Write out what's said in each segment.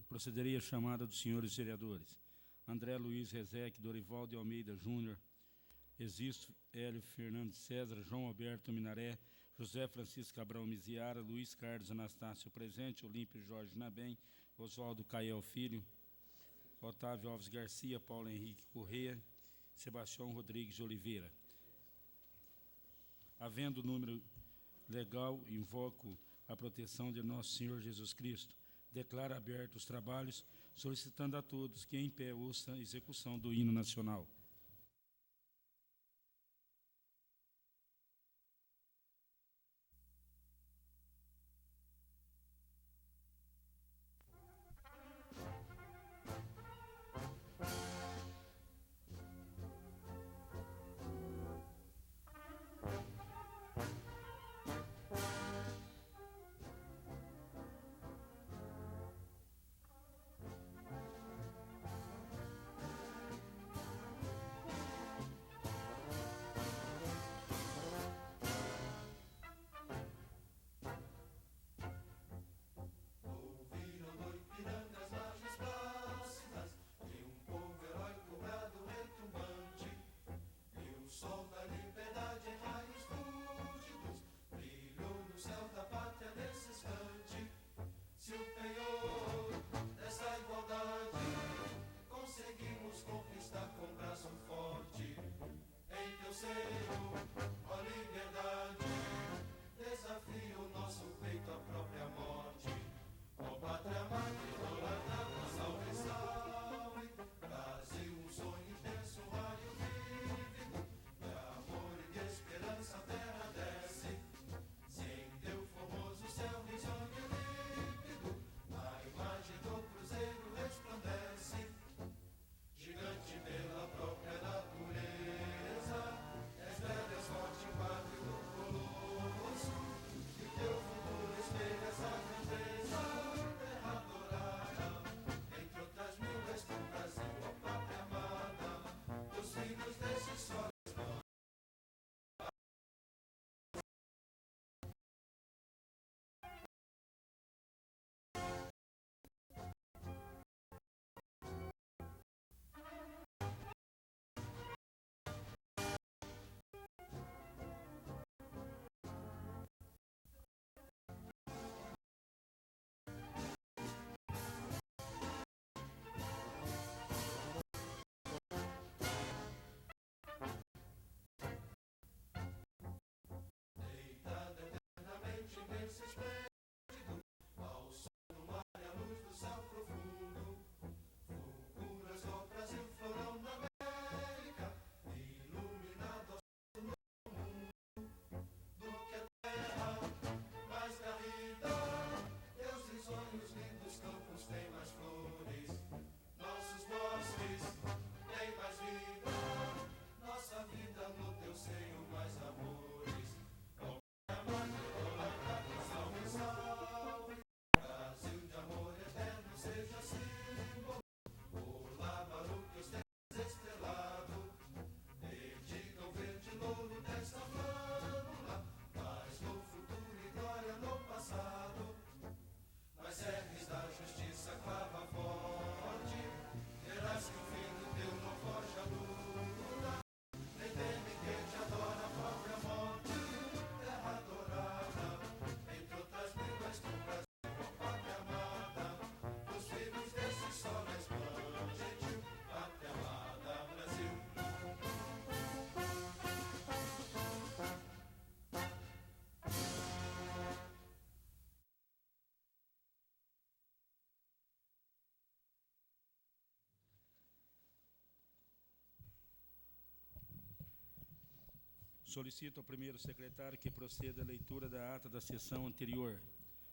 Procederei à chamada dos senhores vereadores. André Luiz Rezeque, Dorival de Almeida Júnior, Existo Hélio Fernandes César, João Alberto Minaré, José Francisco Cabral Miziara, Luiz Carlos Anastácio presente, Olímpio Jorge Nabem, Oswaldo Cael Filho, Otávio Alves Garcia, Paulo Henrique Corrêa, Sebastião Rodrigues de Oliveira. Havendo número legal, invoco a proteção de nosso Senhor Jesus Cristo. Declaro abertos os trabalhos, solicitando a todos que em pé ouçam a execução do hino nacional. Solicito ao primeiro secretário que proceda à leitura da ata da sessão anterior.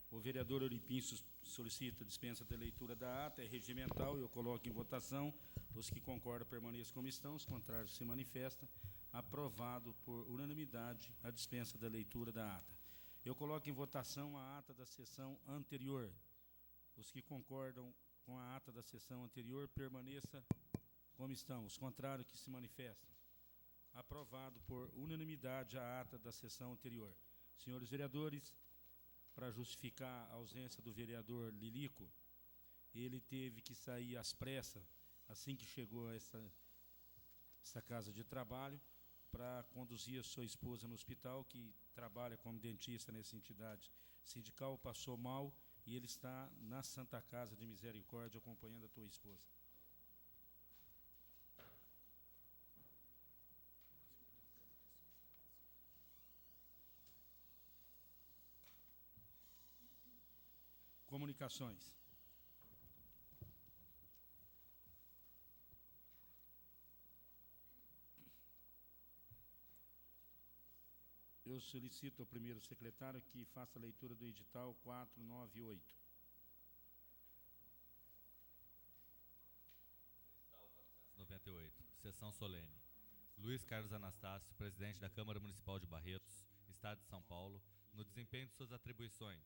O vereador Olipim solicita dispensa da leitura da ata, é regimental, eu coloco em votação. Os que concordam permaneçam como estão, os contrários se manifestam. Aprovado por unanimidade a dispensa da leitura da ata. Eu coloco em votação a ata da sessão anterior. Os que concordam com a ata da sessão anterior permaneçam como estão, os contrários que se manifestam. Aprovado por unanimidade a ata da sessão anterior. Senhores vereadores, para justificar a ausência do vereador Lilico, ele teve que sair às pressas, assim que chegou a essa casa de trabalho, para conduzir a sua esposa no hospital, que trabalha como dentista nessa entidade sindical, passou mal, e ele está na Santa Casa de Misericórdia acompanhando a tua esposa. Comunicações. Eu solicito ao primeiro secretário que faça a leitura do edital 498. 98. Sessão solene. Luiz Carlos Anastácio, presidente da Câmara Municipal de Barretos, Estado de São Paulo, no desempenho de suas atribuições,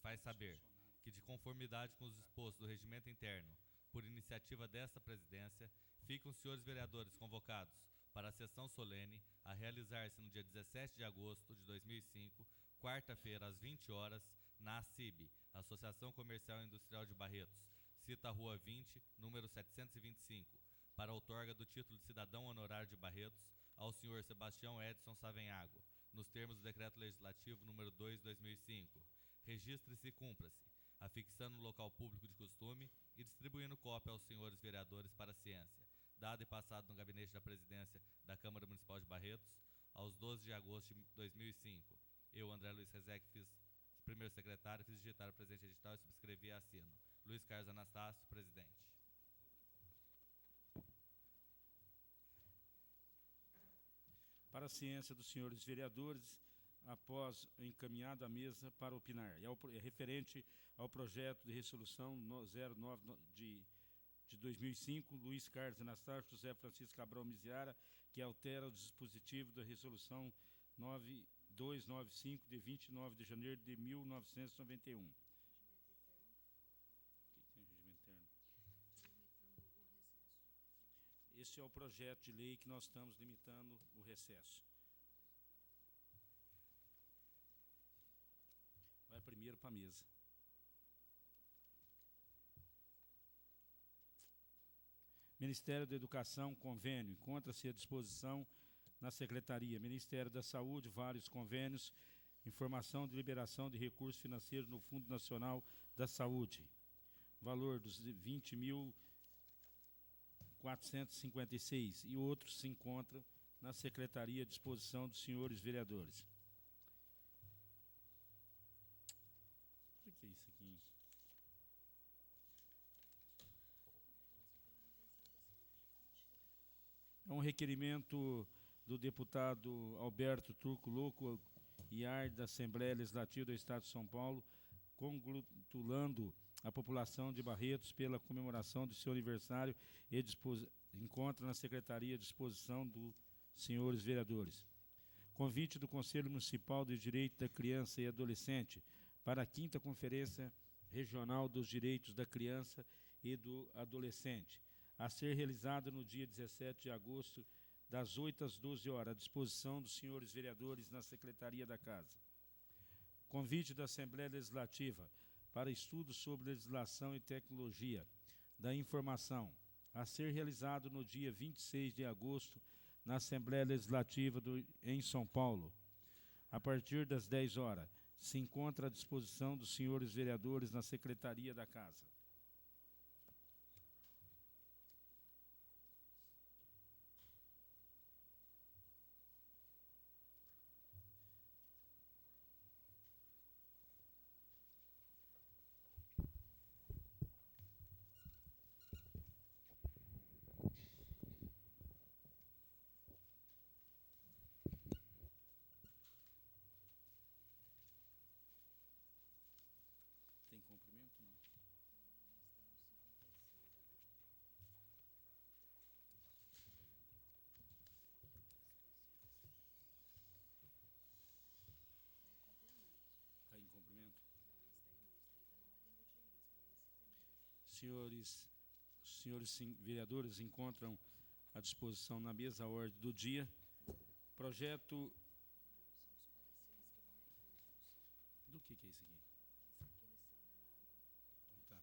faz saber que, de conformidade com os dispostos do regimento interno, por iniciativa desta presidência, ficam os senhores vereadores convocados para a sessão solene a realizar-se no dia 17 de agosto de 2005, quarta-feira, às 20 horas, na ACIB, Associação Comercial e Industrial de Barretos, cita a Rua 20, número 725, para a outorga do título de cidadão honorário de Barretos ao senhor Sebastião Edson Savenhago, nos termos do Decreto Legislativo número 2/2005. Registre-se e cumpra-se, afixando no local público de costume e distribuindo cópia aos senhores vereadores para ciência, dado e passado no gabinete da presidência da Câmara Municipal de Barretos, aos 12 de agosto de 2005. Eu, André Luiz Rezec, primeiro secretário, fiz digitar o presente edital e subscrevi e assino. Luiz Carlos Anastácio, presidente. Para a ciência dos senhores vereadores, após encaminhado à mesa para opinar. É referente ao projeto de resolução 09 de 2005, Luiz Carlos Anastácio, José Francisco Cabral Miziara, que altera o dispositivo da resolução 9295, de 29 de janeiro de 1991. Esse é o projeto de lei que nós estamos limitando o recesso. Vai primeiro para a mesa. Ministério da Educação, convênio, encontra-se à disposição na Secretaria. Ministério da Saúde, vários convênios, informação de liberação de recursos financeiros no Fundo Nacional da Saúde. Valor dos 20.456 e outros se encontram na Secretaria à disposição dos senhores vereadores. O que é isso aqui? É um requerimento do deputado Alberto Turco Louco Iar, da Assembleia Legislativa do Estado de São Paulo, congratulando a população de Barretos pela comemoração de seu aniversário e encontra na Secretaria à disposição dos senhores vereadores. Convite do Conselho Municipal de Direito da Criança e Adolescente para a 5ª Conferência Regional dos Direitos da Criança e do Adolescente, a ser realizada no dia 17 de agosto, das 8 às 12 horas, à disposição dos senhores vereadores na Secretaria da Casa. Convite da Assembleia Legislativa para estudo sobre legislação e tecnologia da informação, a ser realizado no dia 26 de agosto, na Assembleia Legislativa em São Paulo, a partir das 10 horas. Se encontra à disposição dos senhores vereadores na Secretaria da Casa. Tem cumprimento? Não. Está em cumprimento? Senhores vereadores encontram à disposição na mesa a ordem do dia. Projeto... Do que é isso aqui? Tá.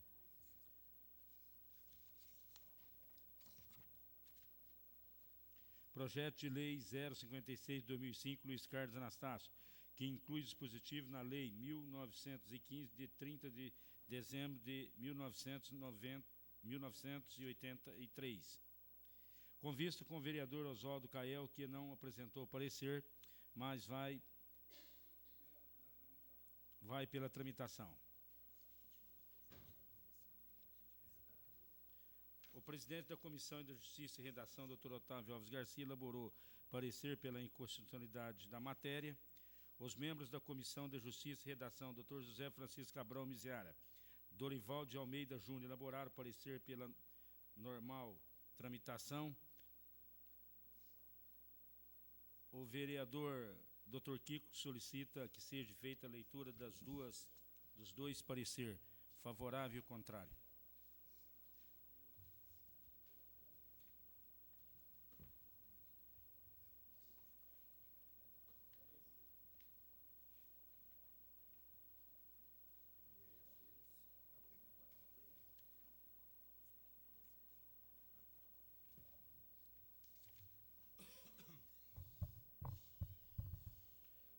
Projeto de Lei 056 de 2005, Luiz Carlos Anastácio, que inclui dispositivo na Lei 1915, de 30 de dezembro de 1983. Com vista com o vereador Oswaldo Cael, que não apresentou parecer, mas vai pela tramitação. O presidente da Comissão de Justiça e Redação, Dr. Otávio Alves Garcia, elaborou parecer pela inconstitucionalidade da matéria. Os membros da Comissão de Justiça e Redação, Dr. José Francisco Cabral Miziara, Dorival de Almeida Júnior, elaboraram parecer pela normal tramitação. O vereador Dr. Kiko solicita que seja feita a leitura dos dois parecer, favorável e contrário.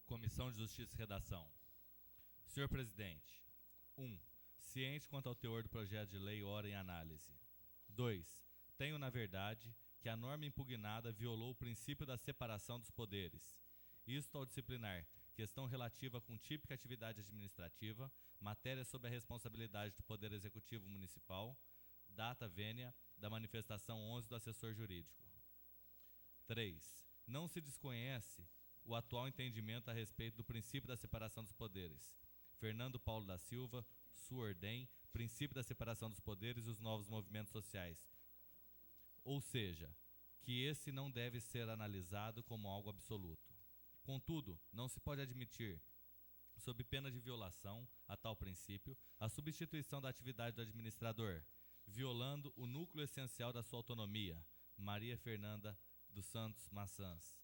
Comissão de Justiça e Redação. Senhor Presidente, 1. Ciente quanto ao teor do projeto de lei ora em análise. 2. Tenho, na verdade, que a norma impugnada violou o princípio da separação dos poderes. Isto ao disciplinar questão relativa com típica atividade administrativa, matéria sob a responsabilidade do Poder Executivo Municipal, data vênia da manifestação 11 do assessor jurídico. 3. Não se desconhece o atual entendimento a respeito do princípio da separação dos poderes. Fernando Paulo da Silva, Suordem, princípio da separação dos poderes e os novos movimentos sociais. Ou seja, que esse não deve ser analisado como algo absoluto. Contudo, não se pode admitir, sob pena de violação a tal princípio, a substituição da atividade do administrador, violando o núcleo essencial da sua autonomia. Maria Fernanda dos Santos Maçãs.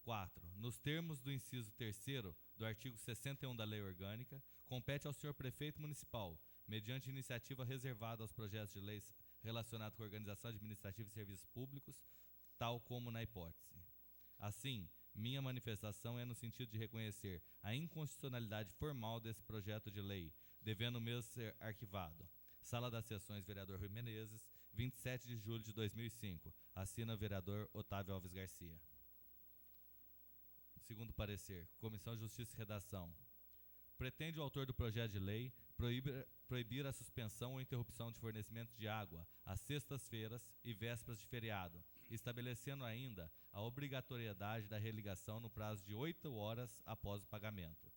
4. Nos termos do inciso 3º do artigo 61 da Lei Orgânica, compete ao senhor prefeito municipal, mediante iniciativa reservada aos projetos de leis relacionados com a organização administrativa e serviços públicos, tal como na hipótese. Assim, minha manifestação é no sentido de reconhecer a inconstitucionalidade formal desse projeto de lei, devendo o mesmo ser arquivado. Sala das Sessões, vereador Rui Menezes, 27 de julho de 2005. Assina o vereador Otávio Alves Garcia. Segundo parecer, Comissão de Justiça e Redação. Pretende o autor do projeto de lei proibir a suspensão ou interrupção de fornecimento de água às sextas-feiras e vésperas de feriado, estabelecendo ainda a obrigatoriedade da religação no prazo de 8 horas após o pagamento.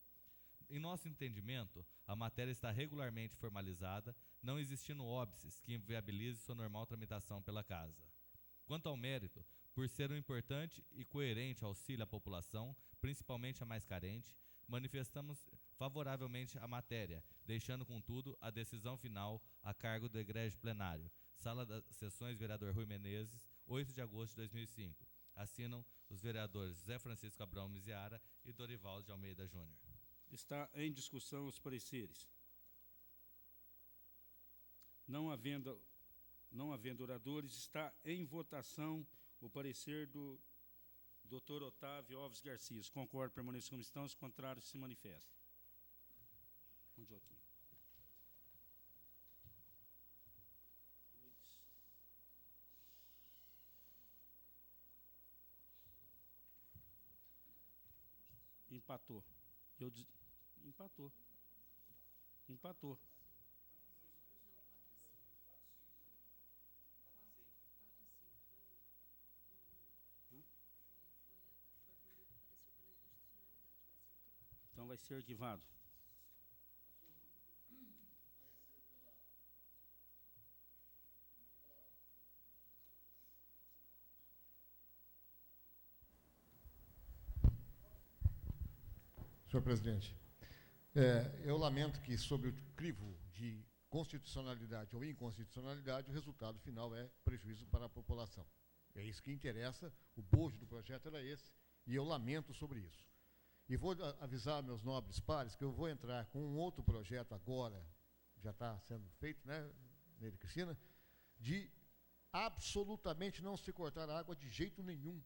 Em nosso entendimento, a matéria está regularmente formalizada, não existindo óbices que inviabilize sua normal tramitação pela Casa. Quanto ao mérito, por ser um importante e coerente auxílio à população, principalmente a mais carente, manifestamos favoravelmente a matéria, deixando, contudo, a decisão final a cargo do egrégio plenário. Sala das Sessões, vereador Rui Menezes, 8 de agosto de 2005. Assinam os vereadores José Francisco Cabral Miziara e Dorival de Almeida Júnior. Está em discussão os pareceres. Não havendo oradores, está em votação o parecer do Dr. Otávio Alves Garcia. Concordo, permaneçam como estão, os contrários se manifestam. Onde aqui? Empatou. Empatou. Empatou. Então vai ser arquivado. Senhor presidente, eu lamento que, sob o crivo de constitucionalidade ou inconstitucionalidade, o resultado final é prejuízo para a população. É isso que interessa, o bojo do projeto era esse, e eu lamento sobre isso. E vou avisar meus nobres pares que eu vou entrar com um outro projeto agora, já está sendo feito, né, Nery Cristina, de absolutamente não se cortar a água de jeito nenhum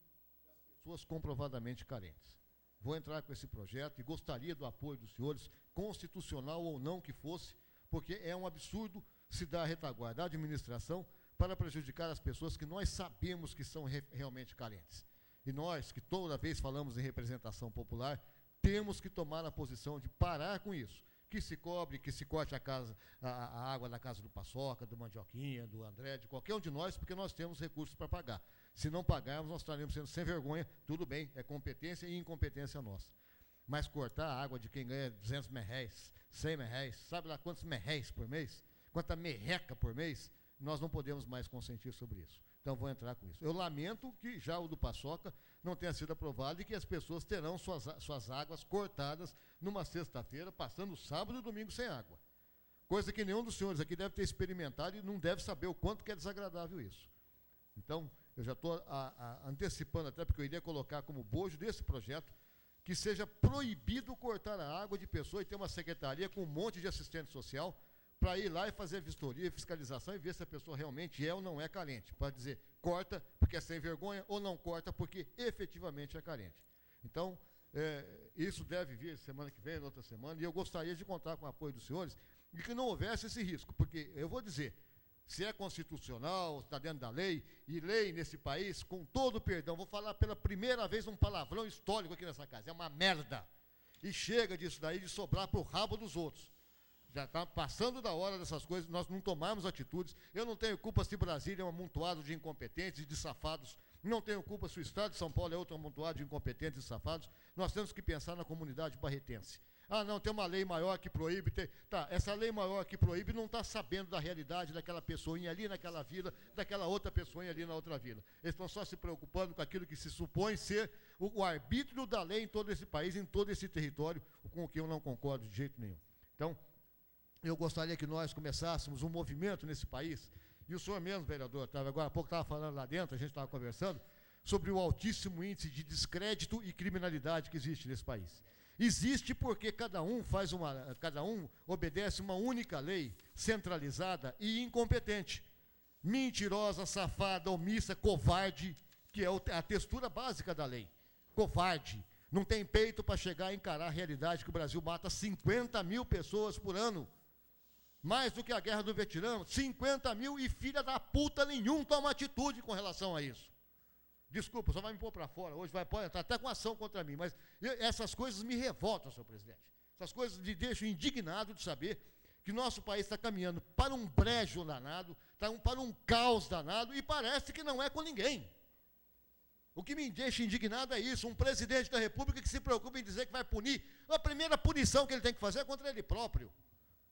das pessoas comprovadamente carentes. Vou entrar com esse projeto e gostaria do apoio dos senhores, constitucional ou não que fosse, porque é um absurdo se dar a retaguarda da administração para prejudicar as pessoas que nós sabemos que são realmente carentes. E nós, que toda vez falamos em representação popular, temos que tomar a posição de parar com isso. Que se cobre, que se corte a água da casa do Paçoca, do Mandioquinha, do André, de qualquer um de nós, porque nós temos recursos para pagar. Se não pagarmos, nós estaremos sendo sem vergonha, tudo bem, é competência e incompetência nossa. Mas cortar a água de quem ganha 200 merréis, 100 merréis, sabe lá quantos merréis por mês? Quanta merreca por mês? Nós não podemos mais consentir sobre isso. Então, vou entrar com isso. Eu lamento que já o do Paçoca não tenha sido aprovado e que as pessoas terão suas águas cortadas numa sexta-feira, passando sábado e domingo sem água. Coisa que nenhum dos senhores aqui deve ter experimentado e não deve saber o quanto que é desagradável isso. Então, eu já estou antecipando, até porque eu iria colocar como bojo desse projeto, que seja proibido cortar a água de pessoa e ter uma secretaria com um monte de assistente social para ir lá e fazer vistoria e fiscalização e ver se a pessoa realmente é ou não é carente. Para dizer, corta porque é sem vergonha ou não corta porque efetivamente é carente. Então, isso deve vir semana que vem, outra semana, e eu gostaria de contar com o apoio dos senhores e que não houvesse esse risco, porque eu vou dizer, se é constitucional, está dentro da lei, e lei nesse país, com todo o perdão, vou falar pela primeira vez um palavrão histórico aqui nessa casa, é uma merda. E chega disso daí de sobrar para o rabo dos outros. Já está passando da hora dessas coisas, nós não tomarmos atitudes. Eu não tenho culpa se Brasília é um amontoado de incompetentes e de safados. Não tenho culpa se o Estado de São Paulo é outro amontoado de incompetentes e safados. Nós temos que pensar na comunidade barretense. Ah, não, tem uma lei maior que proíbe. Tá, essa lei maior que proíbe não está sabendo da realidade daquela pessoinha ali naquela vila, daquela outra pessoinha ali na outra vila. Eles estão só se preocupando com aquilo que se supõe ser o arbítrio da lei em todo esse país, em todo esse território, com o que eu não concordo de jeito nenhum. Então, eu gostaria que nós começássemos um movimento nesse país, e o senhor mesmo, vereador, agora há pouco estava falando lá dentro, a gente estava conversando, sobre o altíssimo índice de descrédito e criminalidade que existe nesse país. Existe porque cada um obedece uma única lei, centralizada e incompetente. Mentirosa, safada, omissa, covarde, que é a textura básica da lei. Covarde. Não tem peito para chegar a encarar a realidade que o Brasil mata 50 mil pessoas por ano. Mais do que a guerra do Vietnã, 50 mil e filha da puta nenhum toma atitude com relação a isso. Desculpa, só vai me pôr para fora, hoje pode entrar até com ação contra mim, mas essas coisas me revoltam, senhor presidente. Essas coisas me deixam indignado de saber que nosso país está caminhando para um brejo danado, para um caos danado, e parece que não é com ninguém. O que me deixa indignado é isso, um presidente da República que se preocupa em dizer que vai punir, a primeira punição que ele tem que fazer é contra ele próprio.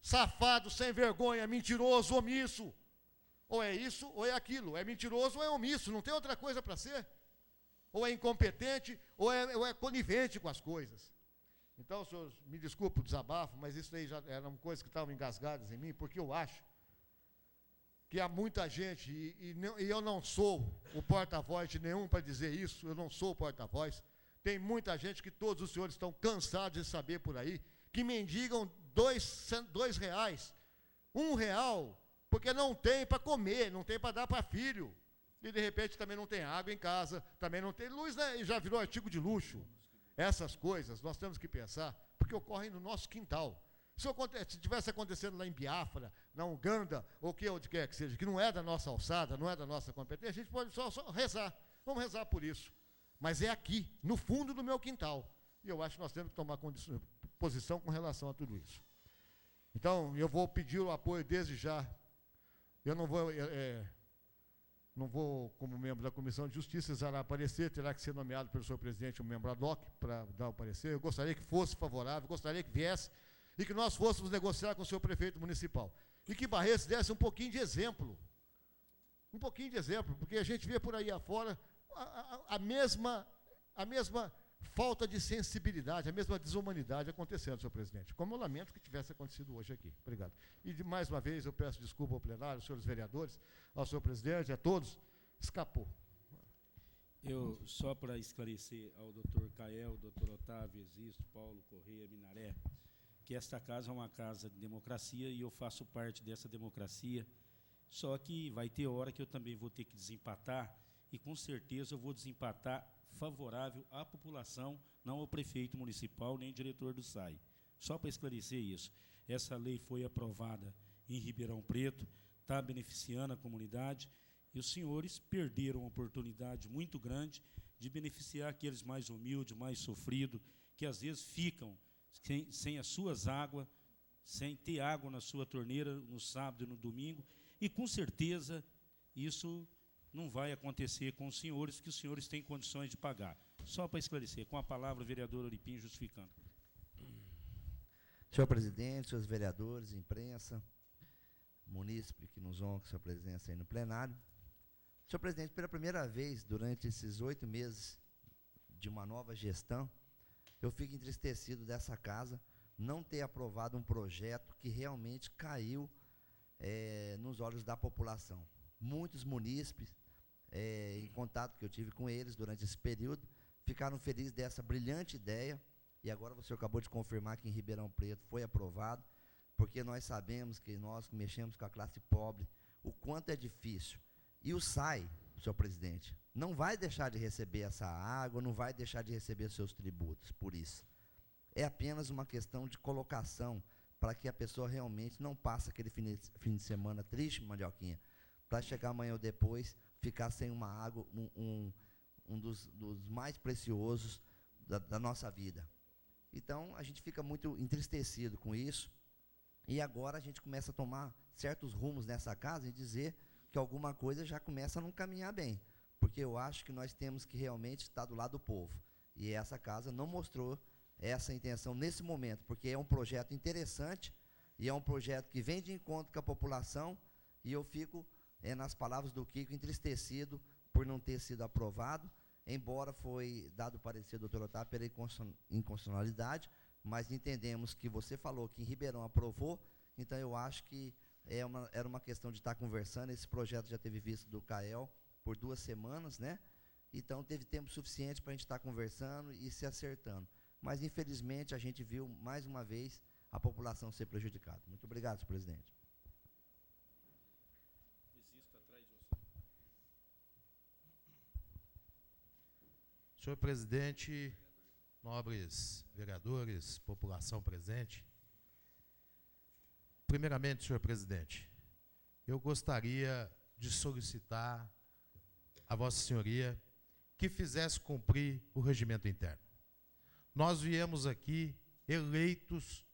Safado, sem vergonha, mentiroso, omisso. Ou é isso, ou é aquilo. É mentiroso ou é omisso, não tem outra coisa para ser. Ou é incompetente, ou é conivente com as coisas. Então, senhores, me desculpe o desabafo, mas isso aí já eram coisas que estavam engasgadas em mim, porque eu acho que há muita gente, e eu não sou o porta-voz de nenhum para dizer isso, eu não sou o porta-voz. Tem muita gente que todos os senhores estão cansados de saber por aí, que mendigam R$2, R$1, porque não tem para comer, não tem para dar para filho. E, de repente, também não tem água em casa, também não tem luz, né? Já virou artigo de luxo. Essas coisas nós temos que pensar, porque ocorrem no nosso quintal. Se estivesse acontecendo lá em Biafra, na Uganda, ou onde quer que seja, que não é da nossa alçada, não é da nossa competência, a gente pode só rezar. Vamos rezar por isso. Mas é aqui, no fundo do meu quintal. E eu acho que nós temos que tomar posição com relação a tudo isso. Então, eu vou pedir o apoio desde já. Eu não vou, como membro da Comissão de Justiça, exarar parecer, terá que ser nomeado pelo senhor presidente um membro ad hoc para dar o parecer. Eu gostaria que fosse favorável, gostaria que viesse e que nós fôssemos negociar com o senhor prefeito municipal. E que Barretos desse um pouquinho de exemplo. Um pouquinho de exemplo, porque a gente vê por aí afora a mesma falta de sensibilidade, a mesma desumanidade acontecendo, senhor presidente. Como eu lamento que tivesse acontecido hoje aqui. Obrigado. E, mais uma vez, eu peço desculpa ao plenário, aos senhores vereadores, ao senhor presidente, a todos. Escapou. Eu, só para esclarecer ao doutor Cael, doutor Otávio Existo, Paulo Correia, Minaré, que esta casa é uma casa de democracia e eu faço parte dessa democracia Só que vai ter hora que eu também vou ter que desempatar, e com certeza eu vou desempatar favorável à população, não ao prefeito municipal nem diretor do SAI. Só para esclarecer isso, essa lei foi aprovada em Ribeirão Preto, está beneficiando a comunidade, e os senhores perderam uma oportunidade muito grande de beneficiar aqueles mais humildes, mais sofridos, que às vezes ficam sem as suas águas, sem ter água na sua torneira no sábado e no domingo, e com certeza isso não vai acontecer com os senhores, que os senhores têm condições de pagar. Só para esclarecer, com a palavra o vereador Oripim justificando. Senhor presidente, senhores vereadores, imprensa, munícipe que nos honra com sua presença aí no plenário. Senhor presidente, pela primeira vez durante esses 8 meses de uma nova gestão, eu fico entristecido dessa casa não ter aprovado um projeto que realmente caiu nos olhos da população. Muitos munícipes, em contato que eu tive com eles durante esse período, ficaram felizes dessa brilhante ideia, e agora o senhor acabou de confirmar que em Ribeirão Preto foi aprovado, porque nós sabemos que nós que mexemos com a classe pobre, o quanto é difícil. E o SAI, senhor presidente, não vai deixar de receber essa água, não vai deixar de receber seus tributos por isso. É apenas uma questão de colocação, para que a pessoa realmente não passe aquele fim de semana triste, Mandioquinha, para chegar amanhã ou depois, ficar sem uma água, um dos mais preciosos da nossa vida. Então, a gente fica muito entristecido com isso, e agora a gente começa a tomar certos rumos nessa casa e dizer que alguma coisa já começa a não caminhar bem, porque eu acho que nós temos que realmente estar do lado do povo, e essa casa não mostrou essa intenção nesse momento, porque é um projeto interessante, e é um projeto que vem de encontro com a população, e eu fico, nas palavras do Kiko, entristecido por não ter sido aprovado, embora foi dado parecer, doutor Otávio, pela inconstitucionalidade, mas entendemos que você falou que em Ribeirão aprovou, então eu acho que era uma questão de estar conversando. Esse projeto já teve visto do CAEL por 2 semanas, né? Então teve tempo suficiente para a gente estar conversando e se acertando. Mas, infelizmente, a gente viu, mais uma vez, a população ser prejudicada. Muito obrigado, senhor presidente. Existo atrás de você. Senhor presidente, nobres vereadores, população presente. Primeiramente, senhor presidente, eu gostaria de solicitar a Vossa Senhoria que fizesse cumprir o regimento interno. Nós viemos aqui eleitos,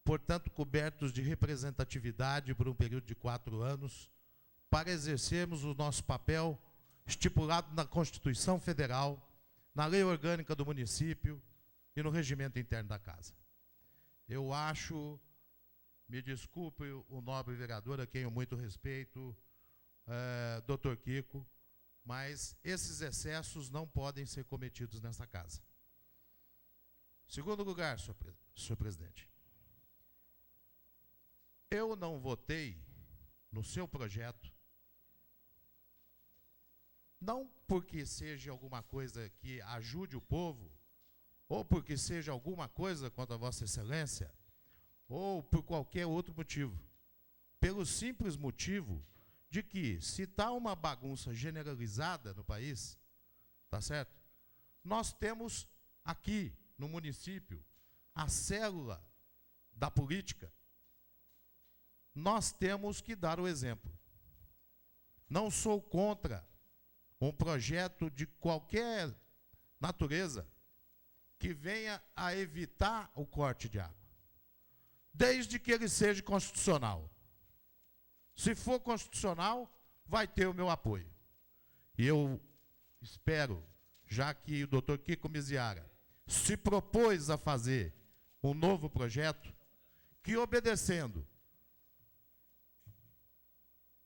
portanto, cobertos de representatividade por um período de 4 anos, para exercermos o nosso papel estipulado na Constituição Federal, na Lei Orgânica do Município e no regimento interno da Casa. Eu acho, me desculpe o nobre vereador, a quem eu muito respeito, doutor Kiko, mas esses excessos não podem ser cometidos nessa casa. Segundo lugar, senhor presidente, eu não votei no seu projeto, não porque seja alguma coisa que ajude o povo, ou porque seja alguma coisa contra a Vossa Excelência, ou por qualquer outro motivo. Pelo simples motivo de que, se está uma bagunça generalizada no país, tá certo? Nós temos aqui, no município, a célula da política. Nós temos que dar o exemplo. Não sou contra um projeto de qualquer natureza que venha a evitar o corte de água, desde que ele seja constitucional. Se for constitucional, vai ter o meu apoio. E eu espero, já que o doutor Kiko Miziara se propôs a fazer um novo projeto, que, obedecendo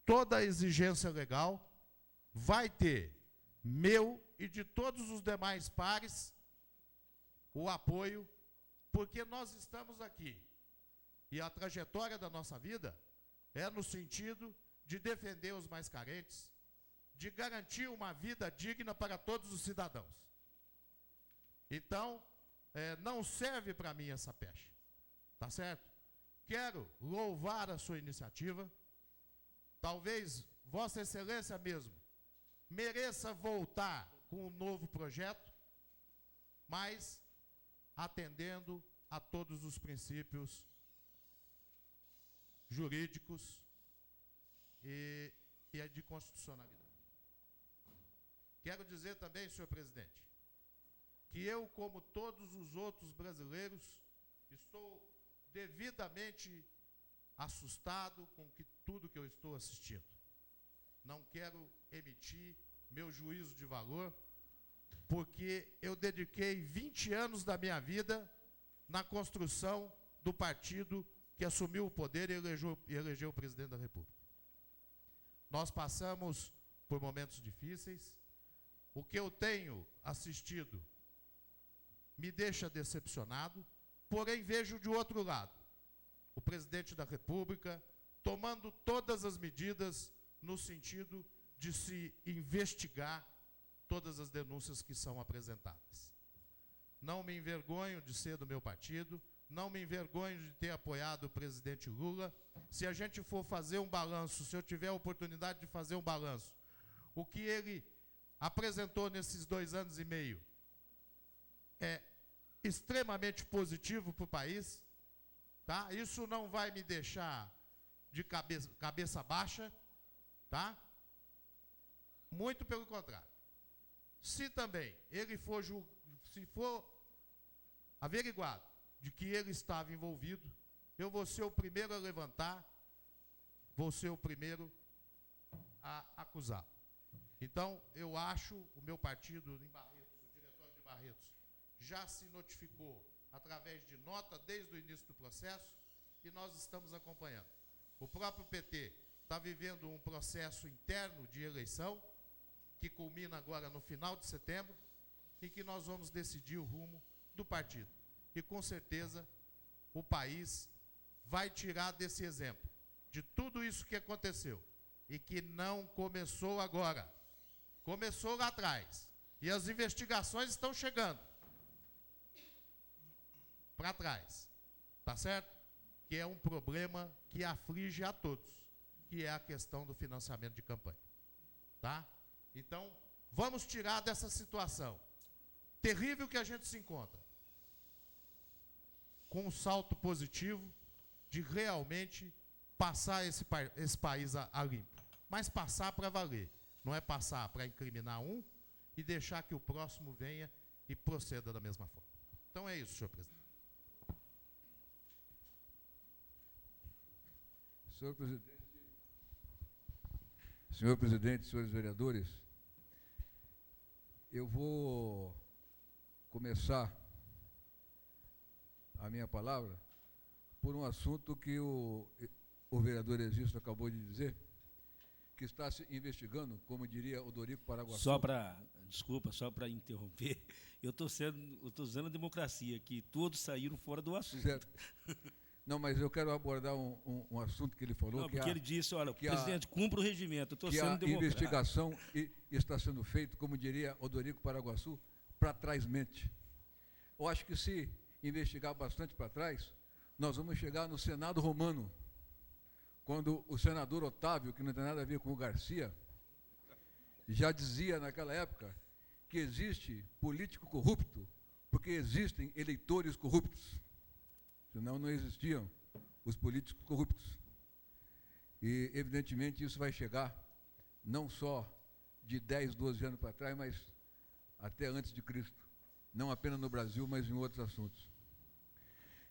toda a exigência legal, vai ter meu e de todos os demais pares o apoio, porque nós estamos aqui. E a trajetória da nossa vida é no sentido de defender os mais carentes, de garantir uma vida digna para todos os cidadãos. Então, não serve para mim essa pecha, tá certo? Quero louvar a sua iniciativa, talvez Vossa Excelência mesmo mereça voltar com um novo projeto, mas atendendo a todos os princípios jurídicos e a de constitucionalidade. Quero dizer também, senhor presidente, que eu, como todos os outros brasileiros, estou devidamente assustado com tudo que eu estou assistindo. Não quero emitir meu juízo de valor, porque eu dediquei 20 anos da minha vida na construção do partido que assumiu o poder e elegeu o presidente da República. Nós passamos por momentos difíceis. O que eu tenho assistido me deixa decepcionado, porém vejo de outro lado o presidente da República tomando todas as medidas no sentido de se investigar todas as denúncias que são apresentadas. Não me envergonho de ser do meu partido, não me envergonho de ter apoiado o presidente Lula. Se a gente for fazer um balanço, se eu tiver a oportunidade de fazer um balanço, o que ele apresentou nesses 2 anos e meio é extremamente positivo para o país, tá? Isso não vai me deixar de cabeça baixa, tá? Muito pelo contrário. Se também ele se for averiguado de que ele estava envolvido, eu vou ser o primeiro a levantar, vou ser o primeiro a acusá-lo. Então, eu acho, o meu partido em Barretos, o diretório de Barretos, já se notificou através de nota desde o início do processo e nós estamos acompanhando. O próprio PT está vivendo um processo interno de eleição, que culmina agora no final de setembro, em que nós vamos decidir o rumo do partido. E, com certeza, o país vai tirar desse exemplo, de tudo isso que aconteceu, e que não começou agora, começou lá atrás. E as investigações estão chegando para trás, tá certo? Que é um problema que aflige a todos, que é a questão do financiamento de campanha, tá? Então, vamos tirar dessa situação terrível que a gente se encontra, com um salto positivo de realmente passar esse país a limpo. Mas passar para valer, não é passar para incriminar um e deixar que o próximo venha e proceda da mesma forma. Então é isso, senhor presidente. Senhor presidente, senhores vereadores, eu vou começar a minha palavra por um assunto que o vereador Egisto acabou de dizer, que está se investigando, como diria o Dorico Paraguaçu. Desculpa, só para interromper, eu estou usando a democracia, que todos saíram fora do assunto. Certo. Não, mas eu quero abordar um assunto que ele falou. Não, porque ele disse, olha, presidente, cumpra o regimento, eu estou sendo democrático. Que a investigação está sendo feita, como diria Odorico Paraguaçu, para trás-mente. Eu acho que se investigar bastante para trás, nós vamos chegar no Senado romano, quando o senador Otávio, que não tem nada a ver com o Garcia, já dizia naquela época que existe político corrupto porque existem eleitores corruptos. Senão não existiam os políticos corruptos. E, evidentemente, isso vai chegar não só de 10, 12 anos para trás, mas até antes de Cristo. Não apenas no Brasil, mas em outros assuntos.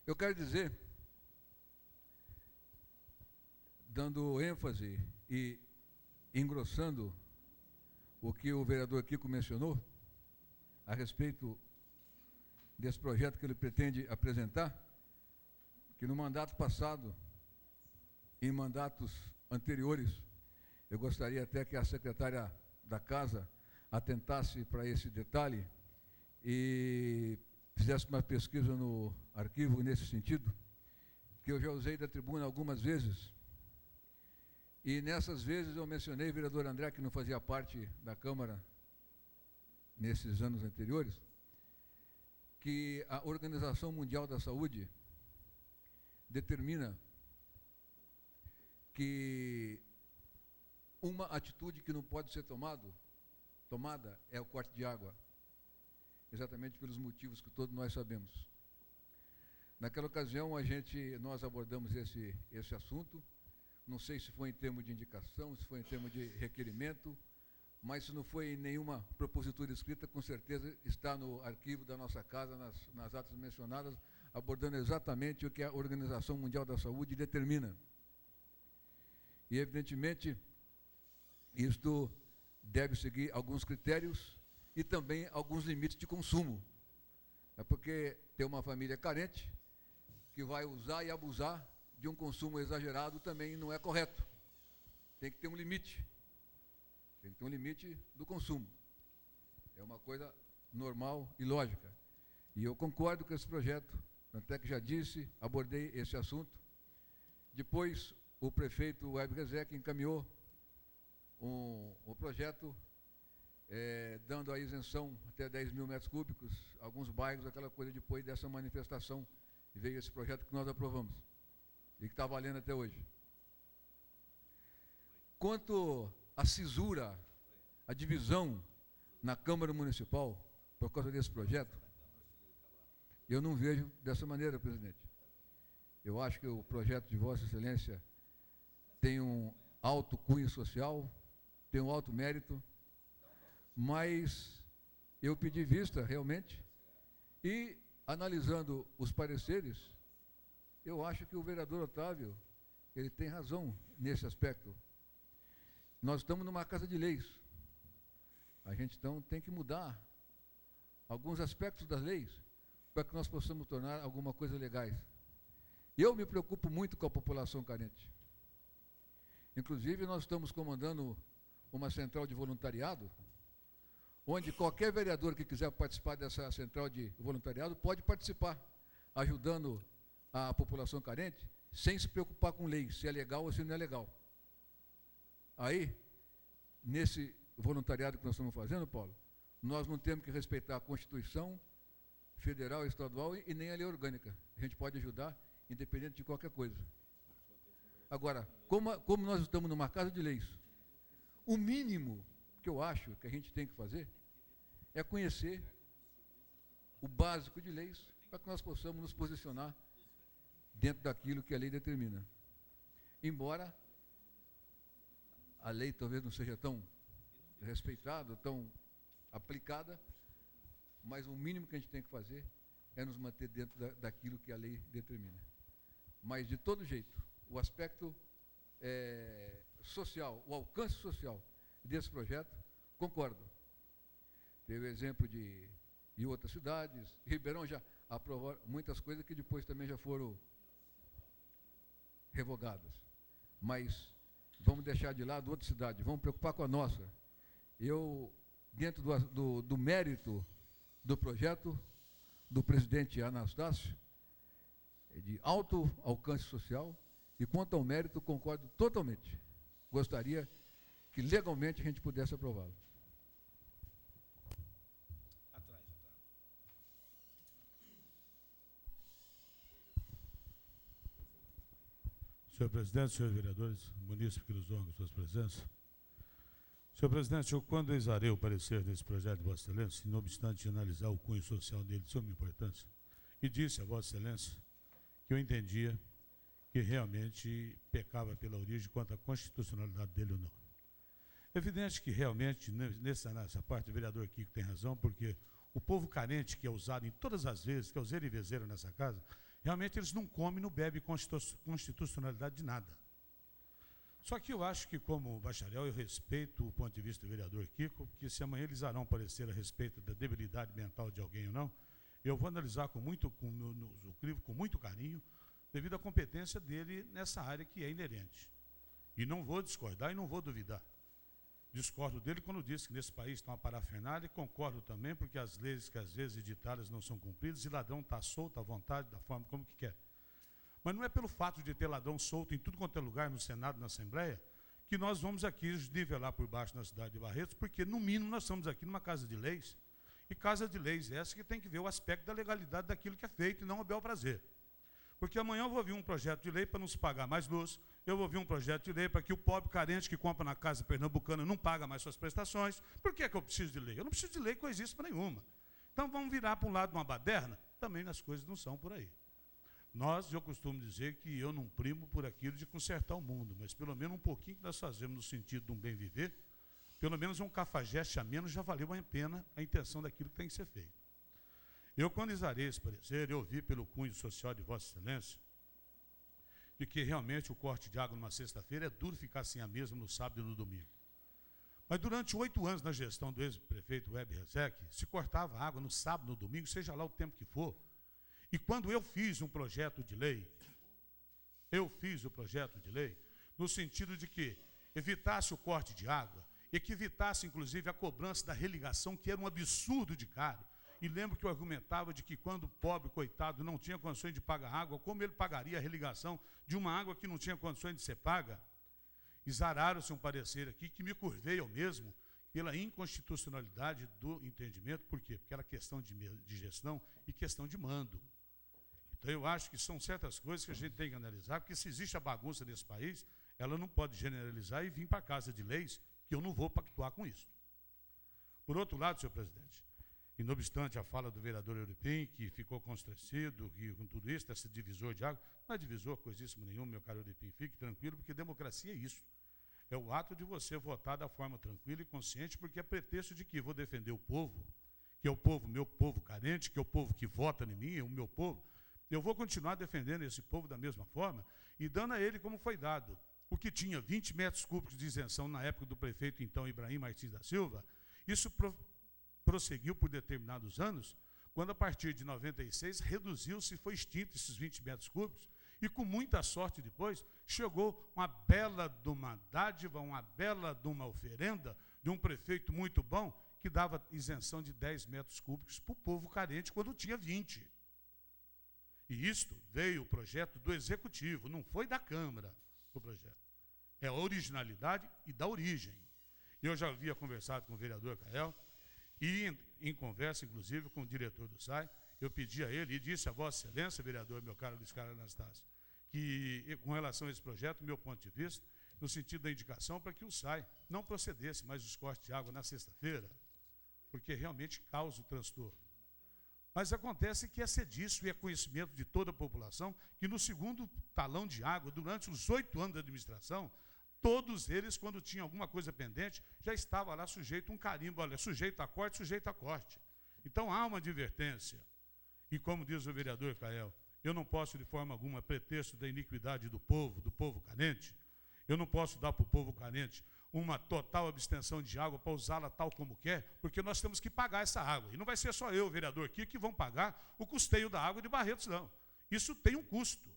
Eu quero dizer, dando ênfase e engrossando o que o vereador Kiko mencionou, a respeito desse projeto que ele pretende apresentar, que no mandato passado, em mandatos anteriores, eu gostaria até que a secretária da Casa atentasse para esse detalhe e fizesse uma pesquisa no arquivo nesse sentido, que eu já usei da tribuna algumas vezes, e nessas vezes eu mencionei o vereador André, que não fazia parte da Câmara nesses anos anteriores, que a Organização Mundial da Saúde determina que uma atitude que não pode ser tomada é o corte de água, exatamente pelos motivos que todos nós sabemos. Naquela ocasião, nós abordamos esse assunto, não sei se foi em termos de indicação, se foi em termos de requerimento, mas se não foi em nenhuma propositura escrita, com certeza está no arquivo da nossa casa, nas atas mencionadas, abordando exatamente o que a Organização Mundial da Saúde determina. E, evidentemente, isto deve seguir alguns critérios e também alguns limites de consumo. É porque tem uma família carente que vai usar e abusar de um consumo exagerado também não é correto. Tem que ter um limite. Tem que ter um limite do consumo. É uma coisa normal e lógica. E eu concordo com esse projeto, até que já disse, abordei esse assunto. Depois, o prefeito Web Rezec encaminhou o projeto dando a isenção até 10 mil metros cúbicos, alguns bairros, aquela coisa. Depois dessa manifestação, veio esse projeto que nós aprovamos e que está valendo até hoje. Quanto à cisura, a divisão na Câmara Municipal, por causa desse projeto, eu não vejo dessa maneira, presidente. Eu acho que o projeto de Vossa Excelência tem um alto cunho social, tem um alto mérito, mas eu pedi vista, realmente, e, analisando os pareceres, eu acho que o vereador Otávio, ele tem razão nesse aspecto. Nós estamos numa casa de leis. A gente, então, tem que mudar alguns aspectos das leis para que nós possamos tornar alguma coisa legais. Eu me preocupo muito com a população carente. Inclusive, nós estamos comandando uma central de voluntariado, onde qualquer vereador que quiser participar dessa central de voluntariado pode participar, ajudando a população carente, sem se preocupar com lei, se é legal ou se não é legal. Aí, nesse voluntariado que nós estamos fazendo, Paulo, nós não temos que respeitar a Constituição Federal e Estadual e nem a lei orgânica. A gente pode ajudar, independente de qualquer coisa. Agora, como nós estamos numa casa de leis, o mínimo que eu acho que a gente tem que fazer é conhecer o básico de leis para que nós possamos nos posicionar dentro daquilo que a lei determina. Embora a lei talvez não seja tão respeitada, tão aplicada, mas o mínimo que a gente tem que fazer é nos manter dentro daquilo que a lei determina. Mas, de todo jeito, o aspecto social, o alcance social desse projeto, concordo. Teve o exemplo de outras cidades, Ribeirão já aprovou muitas coisas que depois também já foram revogadas. Mas vamos deixar de lado outra cidade, vamos preocupar com a nossa. Eu, dentro do mérito do projeto do presidente Anastácio, é de alto alcance social, e quanto ao mérito, concordo totalmente. Gostaria que legalmente a gente pudesse aprová-lo. Atrás, tá? Senhor presidente, senhores vereadores, munícipes que nos honram com suas presenças. Senhor presidente, eu, quando exarei o parecer desse projeto de Vossa Excelência, não obstante analisar o cunho social dele de suma importância, e disse a Vossa Excelência que eu entendia que realmente pecava pela origem quanto à constitucionalidade dele ou não. É evidente que realmente, nessa parte, o vereador Kiko tem razão, porque o povo carente que é usado em todas as vezes, que é o zero e vezeiro nessa casa, realmente eles não comem, não bebem constitucionalidade de nada. Só que eu acho que, como bacharel, eu respeito o ponto de vista do vereador Kiko, que se amanhã eles darão parecer a respeito da debilidade mental de alguém ou não, eu vou analisar com muito carinho, devido à competência dele nessa área que é inerente. E não vou discordar e não vou duvidar. Discordo dele quando disse que nesse país está uma parafernália, e concordo também porque as leis que às vezes editadas não são cumpridas e ladrão está solto à vontade, da forma como que quer. Mas não é pelo fato de ter ladrão solto em tudo quanto é lugar, no Senado, na Assembleia, que nós vamos aqui nivelar por baixo na cidade de Barretos, porque, no mínimo, nós estamos aqui numa casa de leis, e casa de leis essa que tem que ver o aspecto da legalidade daquilo que é feito e não o bel prazer. Porque amanhã eu vou vir um projeto de lei para nos pagar mais luz, eu ouvi um projeto de lei para que o pobre carente que compra na casa pernambucana não paga mais suas prestações. Por que é que eu preciso de lei? Eu não preciso de lei coisíssima nenhuma. Então vamos virar para um lado de uma baderna? Também as coisas não são por aí. Eu costumo dizer que eu não primo por aquilo de consertar o mundo, mas pelo menos um pouquinho que nós fazemos no sentido de um bem viver, pelo menos um cafajeste a menos já valeu a pena a intenção daquilo que tem que ser feito. Eu, quando exarei esse parecer, eu ouvi pelo cunho social de Vossa Excelência, de que realmente o corte de água numa sexta-feira é duro ficar sem a mesma no sábado e no domingo. Mas durante 8 anos na gestão do ex-prefeito Weber Rezec, se cortava água no sábado, no domingo, seja lá o tempo que for. E quando eu fiz um projeto de lei, no sentido de que evitasse o corte de água e que evitasse, inclusive, a cobrança da religação, que era um absurdo de caro. E lembro que eu argumentava de que quando o pobre, coitado, não tinha condições de pagar água, como ele pagaria a religação de uma água que não tinha condições de ser paga? Exararam-se um parecer aqui que me curvei eu mesmo pela inconstitucionalidade do entendimento. Por quê? Porque era questão de gestão e questão de mando. Então, eu acho que são certas coisas que a gente tem que analisar, porque se existe a bagunça nesse país, ela não pode generalizar e vir para a casa de leis, que eu não vou pactuar com isso. Por outro lado, senhor presidente, e não obstante a fala do vereador Euripim, que ficou constrangido com tudo isso, esse divisor de água, não é divisor coisíssimo nenhum, meu caro Euripim, fique tranquilo, porque democracia é isso. É o ato de você votar da forma tranquila e consciente, porque é pretexto de que vou defender o povo, que é o povo, meu povo carente, que é o povo que vota em mim, é o meu povo. Eu vou continuar defendendo esse povo da mesma forma e dando a ele como foi dado. O que tinha 20 metros cúbicos de isenção na época do prefeito, então, Ibrahim Martins da Silva, isso prosseguiu por determinados anos, quando a partir de 96 reduziu-se e foi extinto esses 20 metros cúbicos, e com muita sorte depois chegou uma bela de uma dádiva, uma bela de uma oferenda de um prefeito muito bom, que dava isenção de 10 metros cúbicos para o povo carente quando tinha 20. E isto veio o projeto do Executivo, não foi da Câmara o projeto. É a originalidade e da origem. Eu já havia conversado com o vereador Cael, e em conversa, inclusive, com o diretor do SAI, eu pedi a ele e disse a Vossa Excelência, vereador, meu caro Luiz Carlos Anastácio, que, com relação a esse projeto, meu ponto de vista, no sentido da indicação para que o SAI não procedesse mais os cortes de água na sexta-feira, porque realmente causa o transtorno. Mas acontece que é disso e é conhecimento de toda a população que no segundo talão de água, durante os 8 anos da administração, todos eles, quando tinham alguma coisa pendente, já estava lá sujeito a um carimbo, olha, sujeito a corte, sujeito a corte. Então há uma advertência. E como diz o vereador Cael, eu não posso de forma alguma pretexto da iniquidade do povo carente, eu não posso dar para o povo carente uma total abstenção de água para usá-la tal como quer, porque nós temos que pagar essa água. E não vai ser só eu, vereador, aqui, que vão pagar o custeio da água de Barretos, não. Isso tem um custo.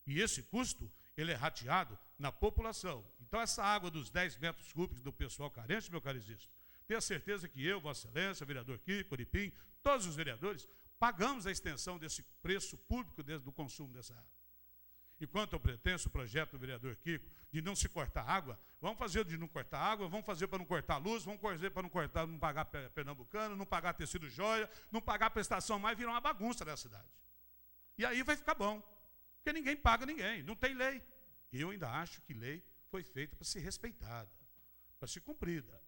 E esse custo, ele é rateado na população. Então, essa água dos 10 metros cúbicos do pessoal carente, meu carizista, tenha certeza que eu, Vossa Excelência, vereador Kiko, Oripim, todos os vereadores, pagamos a extensão desse preço público do consumo dessa água. E quanto ao pretenso projeto do vereador Kiko de não se cortar água, vamos fazer de não cortar água, vamos fazer para não cortar luz, vamos fazer para não pagar pernambucano, não pagar tecido joia, não pagar prestação mais, virar uma bagunça da cidade. E aí vai ficar bom, porque ninguém paga ninguém, não tem lei. E eu ainda acho que lei foi feita para ser respeitada, para ser cumprida.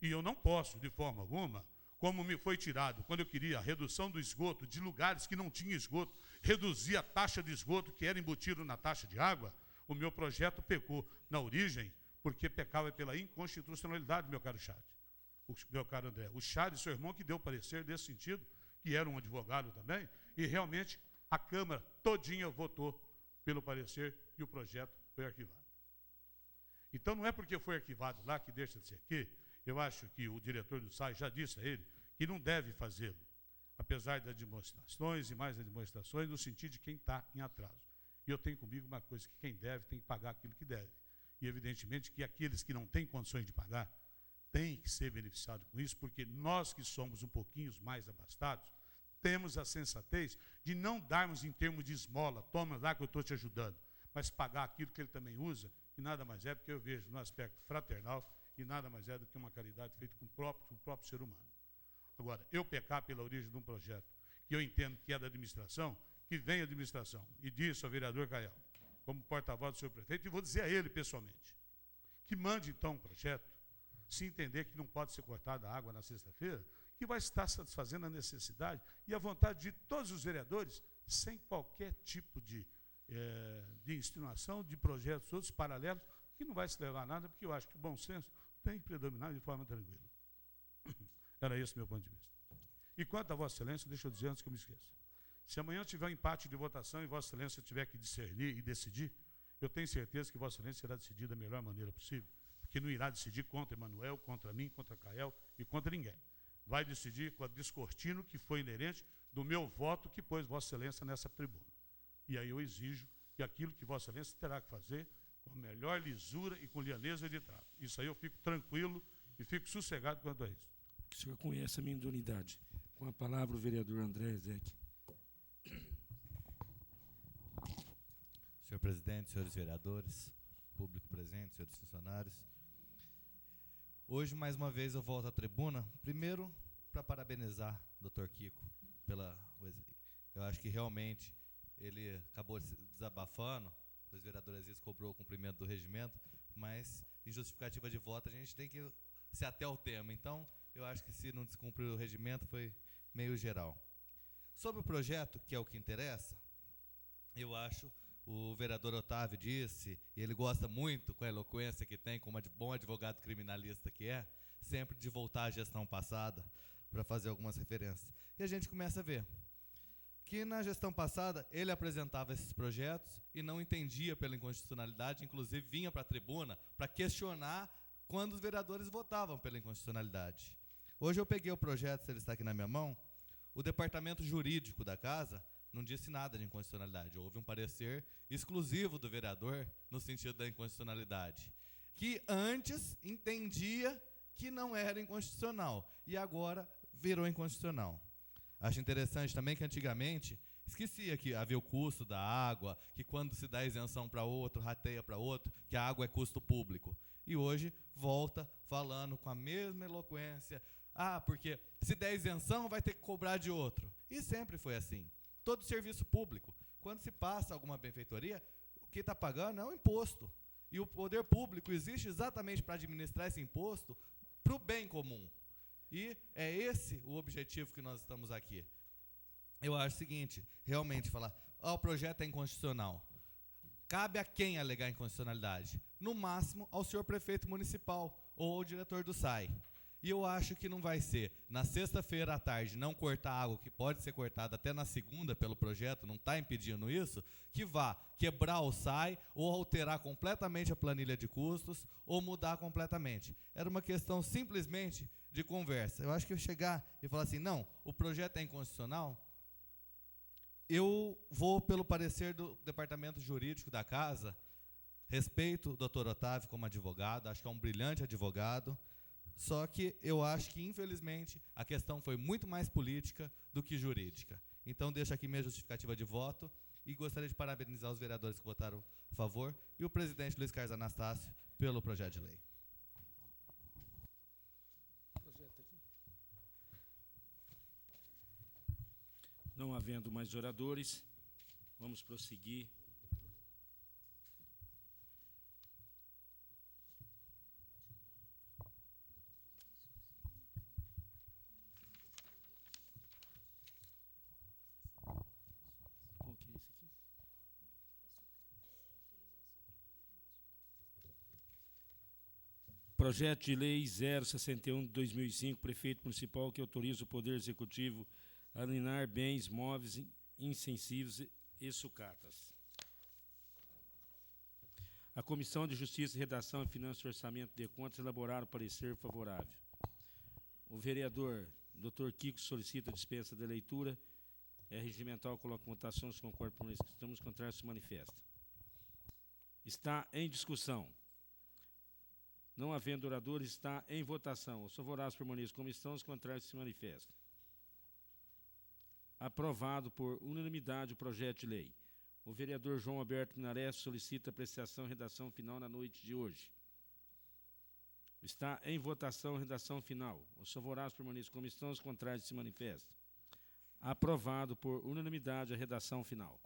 E eu não posso, de forma alguma, como me foi tirado, quando eu queria a redução do esgoto, de lugares que não tinham esgoto, reduzir a taxa de esgoto que era embutido na taxa de água, o meu projeto pecou na origem, porque pecava pela inconstitucionalidade, meu caro Chade, meu caro André. O Chade, seu irmão, que deu parecer nesse sentido, que era um advogado também, e realmente a Câmara todinha votou pelo parecer e o projeto foi arquivado. Então, não é porque foi arquivado lá que deixa de ser aqui. Eu acho que o diretor do SAI já disse a ele que não deve fazê-lo, apesar das demonstrações e mais das demonstrações, no sentido de quem está em atraso. E eu tenho comigo uma coisa, que quem deve tem que pagar aquilo que deve. E, evidentemente, que aqueles que não têm condições de pagar têm que ser beneficiados com isso, porque nós que somos um pouquinho mais abastados, temos a sensatez de não darmos em termos de esmola, toma lá que eu estou te ajudando, mas pagar aquilo que ele também usa, que nada mais é, porque eu vejo no aspecto fraternal, e nada mais é do que uma caridade feita com o próprio ser humano. Agora, eu pecar pela origem de um projeto que eu entendo que é da administração, que vem a administração, e disse ao vereador Cael, como porta-voz do senhor prefeito, e vou dizer a ele pessoalmente, que mande então um projeto, se entender que não pode ser cortada a água na sexta-feira, que vai estar satisfazendo a necessidade e a vontade de todos os vereadores, sem qualquer tipo de insinuação, de projetos outros paralelos, que não vai se levar a nada, porque eu acho que o bom senso tem que predominar de forma tranquila. Era esse o meu ponto de vista. E quanto a Vossa Excelência, deixa eu dizer antes que eu me esqueça. Se amanhã tiver um empate de votação e Vossa Excelência tiver que discernir e decidir, eu tenho certeza que Vossa Excelência será decidir da melhor maneira possível, porque não irá decidir contra Emanuel, contra mim, contra Cael e contra ninguém. Vai decidir com a descortino que foi inerente do meu voto que pôs Vossa Excelência nessa tribuna. E aí eu exijo que aquilo que Vossa Excelência terá que fazer com a melhor lisura e com lianeza de trato. Isso aí eu fico tranquilo e fico sossegado quanto a isso. O senhor conhece a minha idoneidade. Com a palavra, o vereador André Ezek. Senhor presidente, senhores vereadores, público presente, senhores funcionários. Hoje, mais uma vez, eu volto à tribuna, primeiro para parabenizar o Dr. Kiko eu acho que realmente ele acabou se desabafando, os vereadores às vezes cobrou o cumprimento do regimento, mas em justificativa de voto a gente tem que se ater ao tema. Então, eu acho que se não descumprir o regimento foi meio geral. Sobre o projeto, que é o que interessa, eu acho, o vereador Otávio disse, e ele gosta muito, com a eloquência que tem, como bom advogado criminalista que é, sempre de voltar à gestão passada para fazer algumas referências. E a gente começa a ver que na gestão passada ele apresentava esses projetos e não entendia pela inconstitucionalidade, inclusive vinha para a tribuna para questionar quando os vereadores votavam pela inconstitucionalidade. Hoje eu peguei o projeto, ele está aqui na minha mão, o departamento jurídico da casa não disse nada de inconstitucionalidade. Houve um parecer exclusivo do vereador no sentido da inconstitucionalidade, que antes entendia que não era inconstitucional e agora virou inconstitucional. Acho interessante também que antigamente esquecia que havia o custo da água, que quando se dá isenção para outro, rateia para outro, que a água é custo público. E hoje volta falando com a mesma eloquência, porque se der isenção vai ter que cobrar de outro. E sempre foi assim. Todo serviço público, quando se passa alguma benfeitoria, o que está pagando é o imposto. E o poder público existe exatamente para administrar esse imposto para o bem comum. E é esse o objetivo que nós estamos aqui. Eu acho o seguinte, realmente falar, o projeto é inconstitucional. Cabe a quem alegar inconstitucionalidade? No máximo, ao senhor prefeito municipal ou ao diretor do SAI. E eu acho que não vai ser, na sexta-feira à tarde, não cortar água, que pode ser cortada até na segunda pelo projeto, não está impedindo isso, que vá quebrar o SAI ou alterar completamente a planilha de custos ou mudar completamente. Era uma questão simplesmente de conversa. Eu acho que eu chegar e falar assim, não, o projeto é inconstitucional, eu vou pelo parecer do departamento jurídico da casa, respeito o doutor Otávio como advogado, acho que é um brilhante advogado, só que eu acho que, infelizmente, a questão foi muito mais política do que jurídica. Então, deixo aqui minha justificativa de voto e gostaria de parabenizar os vereadores que votaram a favor e o presidente Luiz Carlos Anastácio pelo projeto de lei. Não havendo mais oradores, vamos prosseguir. Qual que é esse aqui? Projeto de Lei 061 de 2005, Prefeito Municipal, que autoriza o Poder Executivo a alienar bens móveis insensíveis e sucatas. A Comissão de Justiça, Redação e Finanças e Orçamento de Contas elaboraram parecer favorável. O vereador Dr. Kiko solicita a dispensa da leitura. É regimental, coloca votação, se concorda por isso. Estamos contrários, se manifesta. Está em discussão. Não havendo oradores, está em votação. Os favoráveis permanecem como estão, os contrários se manifestam. Aprovado por unanimidade o projeto de lei. O vereador João Alberto Minarés solicita apreciação e redação final na noite de hoje. Está em votação a redação final. Os favoráveis permanecem como estão, os contrários se manifestam. Aprovado por unanimidade a redação final.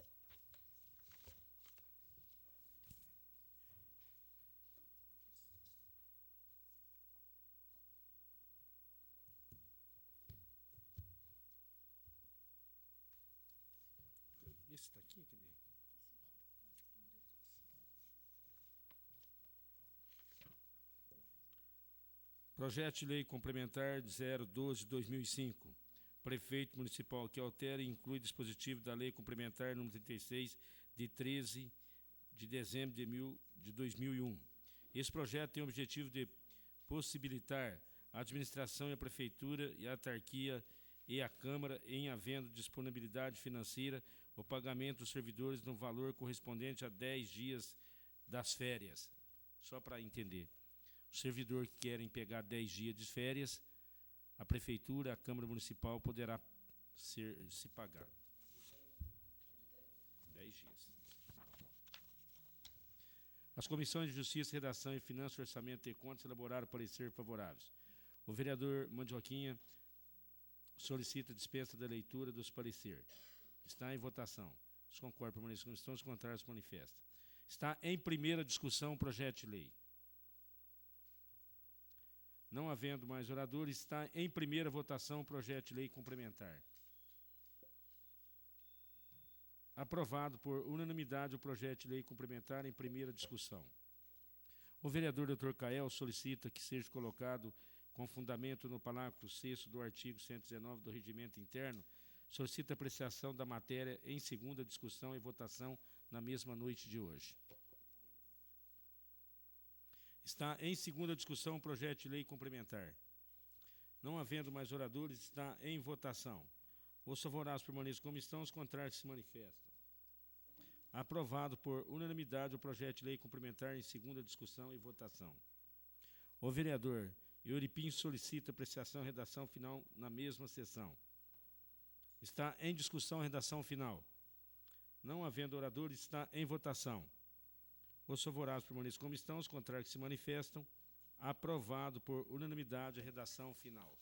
Esse está aqui? Cadê? Projeto de Lei Complementar 012/2005. Prefeito Municipal, que altera e inclui dispositivo da Lei Complementar número 36, de 13 de dezembro de 2001. Esse projeto tem o objetivo de possibilitar a administração e a Prefeitura e a autarquia e a Câmara, em havendo disponibilidade financeira, o pagamento dos servidores no valor correspondente a 10 dias das férias. Só para entender. O servidor que querem pegar 10 dias de férias, a Prefeitura, a Câmara Municipal poderá se pagar. 10 dias. As comissões de Justiça, Redação e Finanças, Orçamento e Contas elaboraram parecer favoráveis. O vereador Mandioquinha solicita dispensa da leitura dos pareceres. Está em votação. Os concordam, permanecem como estão, os contrários se manifestam. Está em primeira discussão o projeto de lei. Não havendo mais oradores, está em primeira votação o projeto de lei complementar. Aprovado por unanimidade o projeto de lei complementar em primeira discussão. O vereador Dr. Cael solicita que seja colocado com fundamento no parágrafo 6º do artigo 119 do Regimento Interno, solicita apreciação da matéria em segunda discussão e votação na mesma noite de hoje. Está em segunda discussão o projeto de lei complementar. Não havendo mais oradores, está em votação. Os favoráveis permaneçam como estão, os contrários se manifestam. Aprovado por unanimidade o projeto de lei complementar em segunda discussão e votação. O vereador Euripinsio solicita apreciação e redação final na mesma sessão. Está em discussão a redação final. Não havendo oradores, está em votação. Os favoráveis permaneçam como estão, os contrários se manifestam. Aprovado por unanimidade a redação final.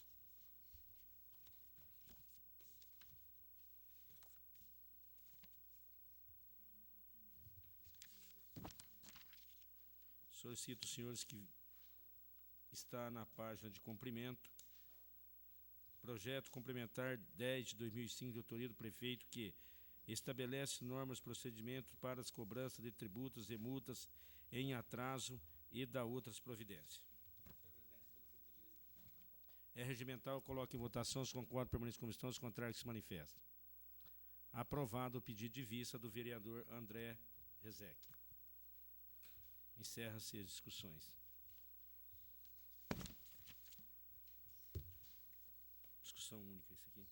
Solicito os senhores que está na página de cumprimento. Projeto complementar 10 de 2005, de autoria do prefeito, que estabelece normas e procedimentos para as cobranças de tributos e multas em atraso e da outras providências. É regimental, coloca em votação, os concordam, permanecem como estão, os contrários se manifestam. Aprovado o pedido de vista do vereador André Rezec. Encerra-se as discussões. Discussão única, isso aqui.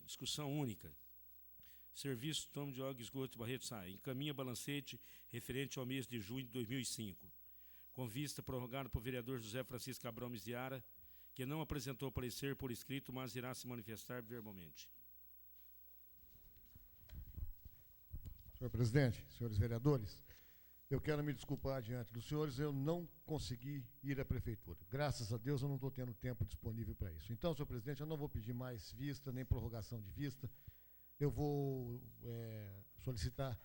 Discussão única. Serviço Tomo de Água e Esgoto Barreto sai. Encaminha balancete referente ao mês de junho de 2005. Com vista prorrogada por vereador José Francisco Cabral Miziara, que não apresentou parecer por escrito, mas irá se manifestar verbalmente. Senhor presidente, senhores vereadores, eu quero me desculpar diante dos senhores, eu não consegui ir à prefeitura. Graças a Deus eu não estou tendo tempo disponível para isso. Então, senhor presidente, eu não vou pedir mais vista, nem prorrogação de vista. Eu vou solicitar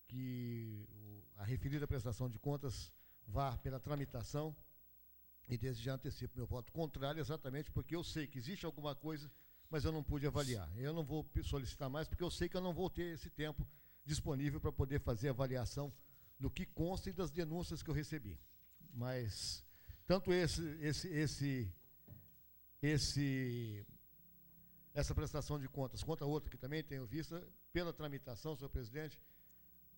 que a referida prestação de contas vá pela tramitação e desde já antecipo meu voto contrário, exatamente porque eu sei que existe alguma coisa, mas eu não pude avaliar. Eu não vou solicitar mais porque eu sei que eu não vou ter esse tempo disponível para poder fazer a avaliação do que consta e das denúncias que eu recebi. Mas tanto essa prestação de contas quanto a outra que também tenho vista pela tramitação, senhor presidente,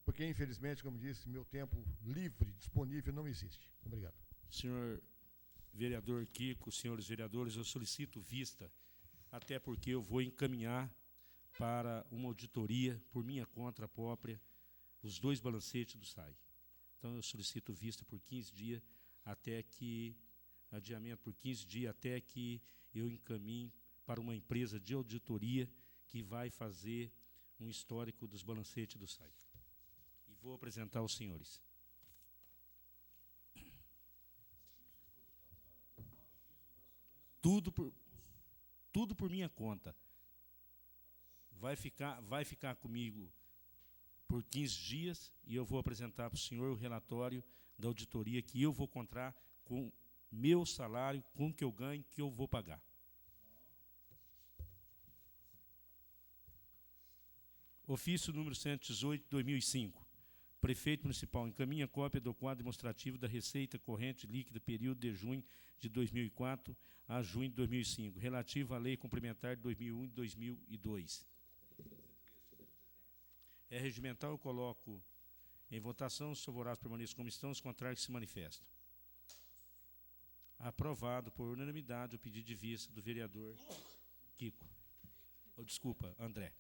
porque infelizmente, como disse, meu tempo livre, disponível, não existe. Obrigado. Senhor vereador Kiko, senhores vereadores, eu solicito vista, até porque eu vou encaminhar para uma auditoria, por minha conta própria, os 2 balancetes do SAI. Então, eu solicito vista por 15 dias, até que, adiamento por 15 dias, até que eu encaminhe para uma empresa de auditoria que vai fazer um histórico dos balancetes do SAI. E vou apresentar aos senhores. Tudo por minha conta. Vai ficar comigo por 15 dias e eu vou apresentar para o senhor o relatório da auditoria que eu vou encontrar com meu salário, com que eu ganho, que eu vou pagar. Ofício número 118, 2005. Prefeito Municipal encaminha cópia do quadro demonstrativo da receita corrente líquida período de junho de 2004 a junho de 2005, relativo à Lei Complementar de 2001 e 2002. É regimental, eu coloco em votação. Os favoráveis permaneçam como estão, os contrários se manifestam. Aprovado por unanimidade o pedido de vista do vereador Kiko. Oh, desculpa, André.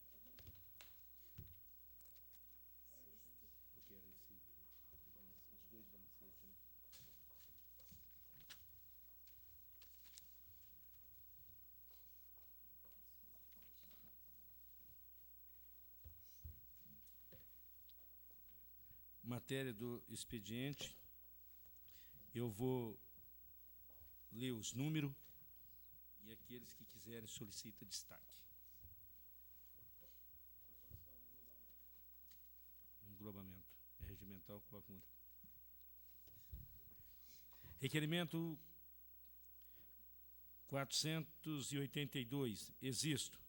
Matéria do expediente, eu vou ler os números e aqueles que quiserem solicitam destaque. Englobamento. É regimental, coloca um. Requerimento 482, existo.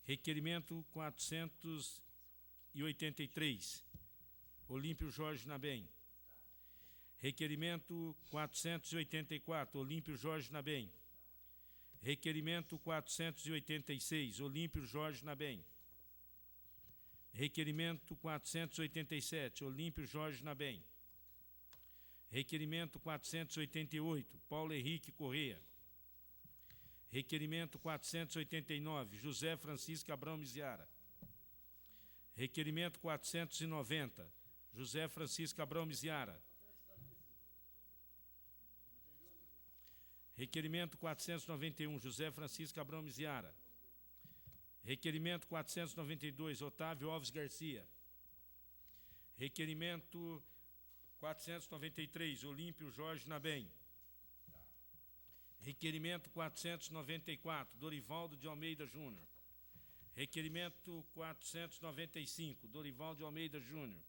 Requerimento 483, Olímpio Jorge Nabem. Requerimento 484, Olímpio Jorge Nabem. Requerimento 486, Olímpio Jorge Nabem. Requerimento 487, Olímpio Jorge Nabem. Requerimento 488, Paulo Henrique Corrêa. Requerimento 489, José Francisco Abrão Miziara. Requerimento 490, José Francisco Abrão Miziara. Requerimento 491, José Francisco Abrão Miziara. Requerimento 492, Otávio Alves Garcia. Requerimento 493, Olímpio Jorge Nabem. Requerimento 494, Dorivaldo de Almeida Júnior. Requerimento 495, Dorival de Almeida Júnior.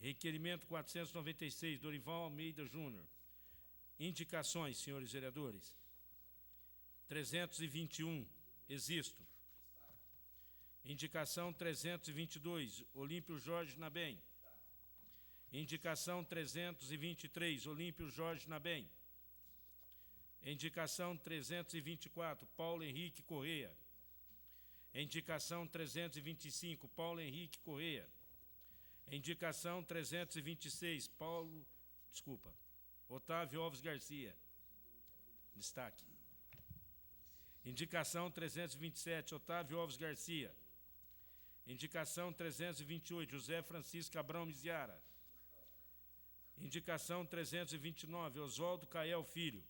Requerimento 496, Dorival Almeida Júnior. Indicações, senhores vereadores. 321, existo. Indicação 322, Olímpio Jorge Nabem. Indicação 323, Olímpio Jorge Nabem. Indicação 324, Paulo Henrique Corrêa. Indicação 325, Paulo Henrique Corrêa. Indicação 326, Otávio Alves Garcia. Destaque. Indicação 327, Otávio Alves Garcia. Indicação 328, José Francisco Abrão Miziara. Indicação 329, Oswaldo Cael Filho.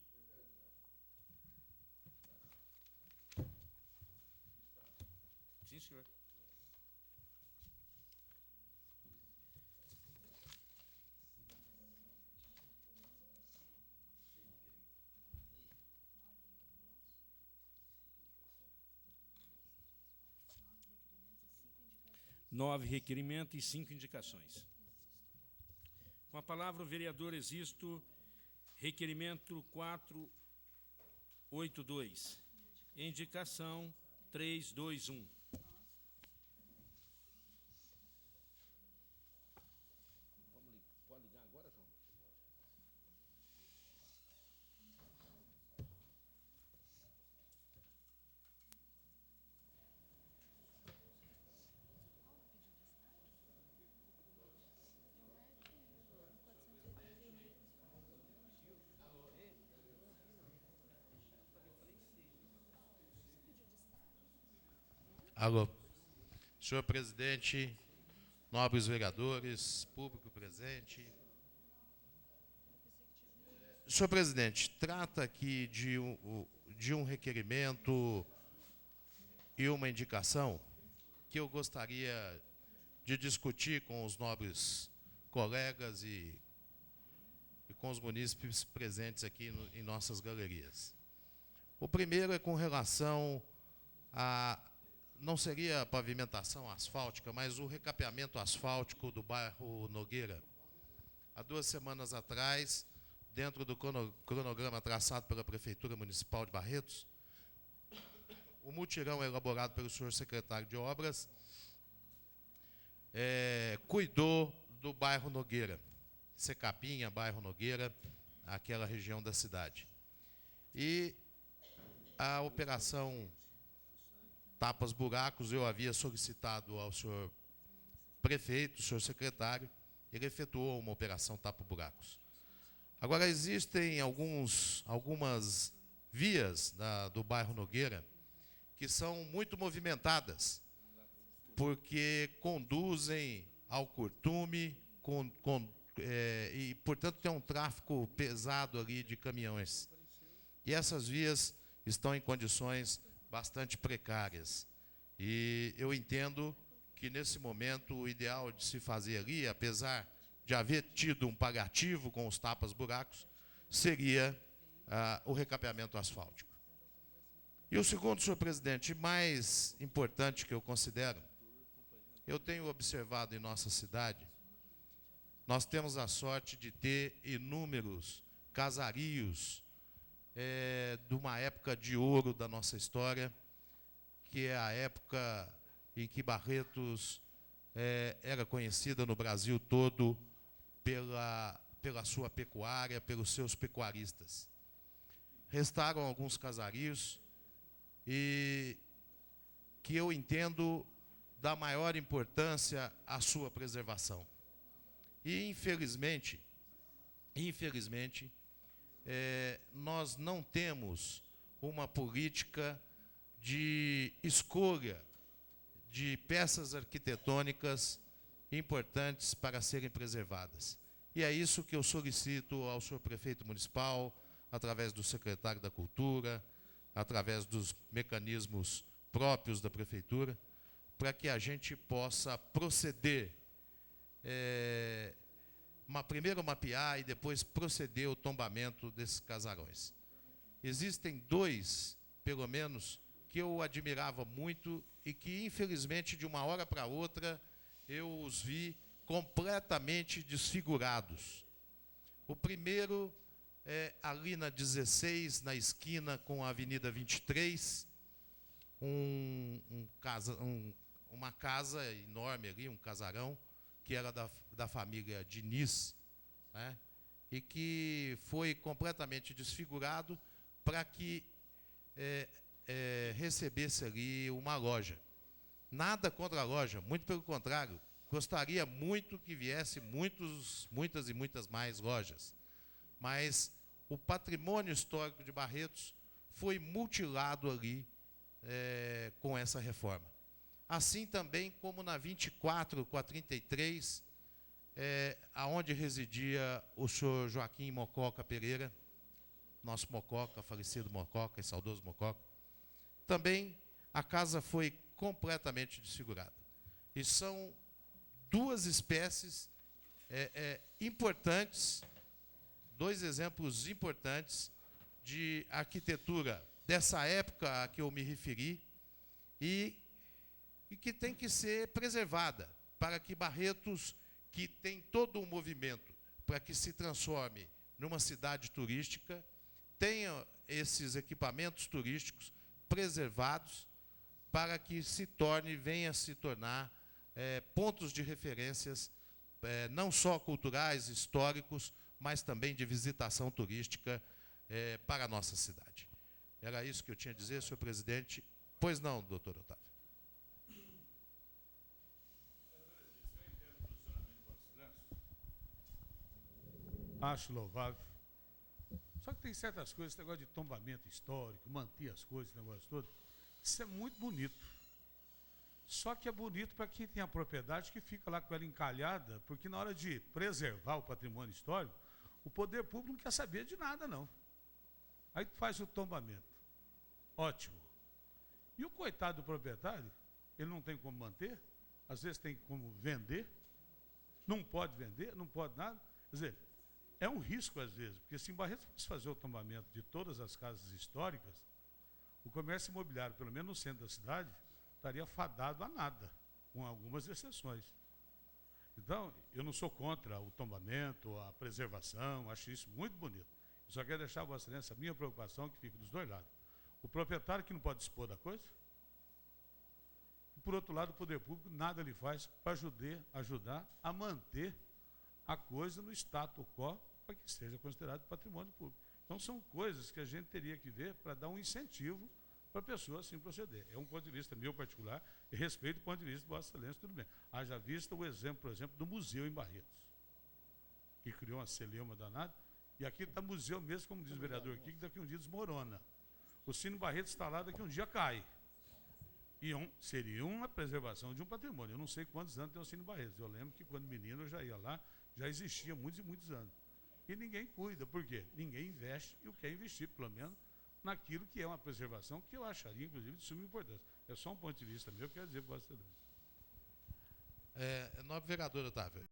Sim, senhor. Nove requerimentos e 5 indicações. Com a palavra, o vereador Existo, requerimento 482. Indicação 321. Pode ligar agora, João? Alô. Senhor presidente, nobres vereadores, público presente. Senhor presidente, trata aqui de um requerimento e uma indicação que eu gostaria de discutir com os nobres colegas e com os munícipes presentes aqui em nossas galerias. O primeiro é com relação a... não seria a pavimentação asfáltica, mas o recapeamento asfáltico do bairro Nogueira. Há 2 semanas atrás, dentro do cronograma traçado pela Prefeitura Municipal de Barretos, o mutirão elaborado pelo senhor secretário de Obras cuidou do bairro Nogueira, Secapinha, bairro Nogueira, aquela região da cidade. E a operação Tapas Buracos, eu havia solicitado ao senhor prefeito, senhor secretário, ele efetuou uma operação Tapa Buracos. Agora, existem algumas vias do bairro Nogueira que são muito movimentadas, porque conduzem ao curtume, e, portanto, tem um tráfego pesado ali de caminhões. E essas vias estão em condições bastante precárias. E eu entendo que, nesse momento, o ideal de se fazer ali, apesar de haver tido um paliativo com os tapas-buracos, seria o recapeamento asfáltico. E o segundo, senhor presidente, mais importante que eu considero, eu tenho observado em nossa cidade, nós temos a sorte de ter inúmeros casarios de uma época de ouro da nossa história, que é a época em que Barretos era conhecida no Brasil todo pela sua pecuária, pelos seus pecuaristas. Restaram alguns casarios e que eu entendo da maior importância à sua preservação. E, infelizmente, nós não temos uma política de escolha de peças arquitetônicas importantes para serem preservadas. E é isso que eu solicito ao senhor prefeito municipal, através do secretário da Cultura, através dos mecanismos próprios da prefeitura, para que a gente possa proceder, primeiro mapear e depois proceder ao tombamento desses casarões. Existem dois, pelo menos, que eu admirava muito e que, infelizmente, de uma hora para outra, eu os vi completamente desfigurados. O primeiro é ali na 16, na esquina com a Avenida 23, uma casa enorme ali, um casarão, que era da família Diniz, né, e que foi completamente desfigurado para que recebesse ali uma loja. Nada contra a loja, muito pelo contrário, gostaria muito que viesse muitas e muitas mais lojas. Mas o patrimônio histórico de Barretos foi mutilado ali com essa reforma. Assim também como na 24 com a 33, aonde residia o senhor Joaquim Mococa Pereira, nosso Mococa, falecido Mococa e saudoso Mococa. Também a casa foi completamente desfigurada. E são duas espécies importantes, dois exemplos importantes de arquitetura dessa época a que eu me referi e que tem que ser preservada para que Barretos, que tem todo um movimento para que se transforme numa cidade turística, tenha esses equipamentos turísticos preservados para que venha a se tornar pontos de referências, não só culturais, históricos, mas também de visitação turística para a nossa cidade. Era isso que eu tinha a dizer, senhor presidente. Pois não, doutor Otávio. Acho louvável. Só que tem certas coisas, esse negócio de tombamento histórico, manter as coisas, esse negócio todo, isso é muito bonito. Só que é bonito para quem tem a propriedade que fica lá com ela encalhada, porque na hora de preservar o patrimônio histórico, o poder público não quer saber de nada, não. Aí faz o tombamento. Ótimo. E o coitado do proprietário, ele não tem como manter, às vezes tem como vender, não pode vender, não pode nada. Quer dizer, é um risco às vezes, porque se em Barretos fosse fazer o tombamento de todas as casas históricas, o comércio imobiliário, pelo menos no centro da cidade, estaria fadado a nada, com algumas exceções. Então, eu não sou contra o tombamento, a preservação, acho isso muito bonito. Eu só quero deixar a Vossa Excelência a minha preocupação, que fica dos dois lados. O proprietário que não pode dispor da coisa, e, por outro lado, o poder público nada lhe faz para ajudar a manter a coisa no status quo para que seja considerado patrimônio público. Então, são coisas que a gente teria que ver para dar um incentivo para a pessoa assim proceder. É um ponto de vista meu particular, e respeito o ponto de vista de Vossa Excelência, tudo bem. Haja vista o exemplo, por exemplo, do museu em Barretos, que criou uma celeuma danada, e aqui está museu mesmo, como diz o vereador aqui, que daqui a um dia desmorona. O Cine Barretos está lá, daqui a um dia cai. E seria uma preservação de um patrimônio. Eu não sei quantos anos tem o Cine Barretos. Eu lembro que quando menino eu já ia lá, já existia muitos e muitos anos. E ninguém cuida. Por quê? Ninguém investe e o quer investir, pelo menos, naquilo que é uma preservação, que eu acharia, inclusive, de suma importância. É só um ponto de vista meu, que eu quero dizer para você. Nobre vereador Otávio,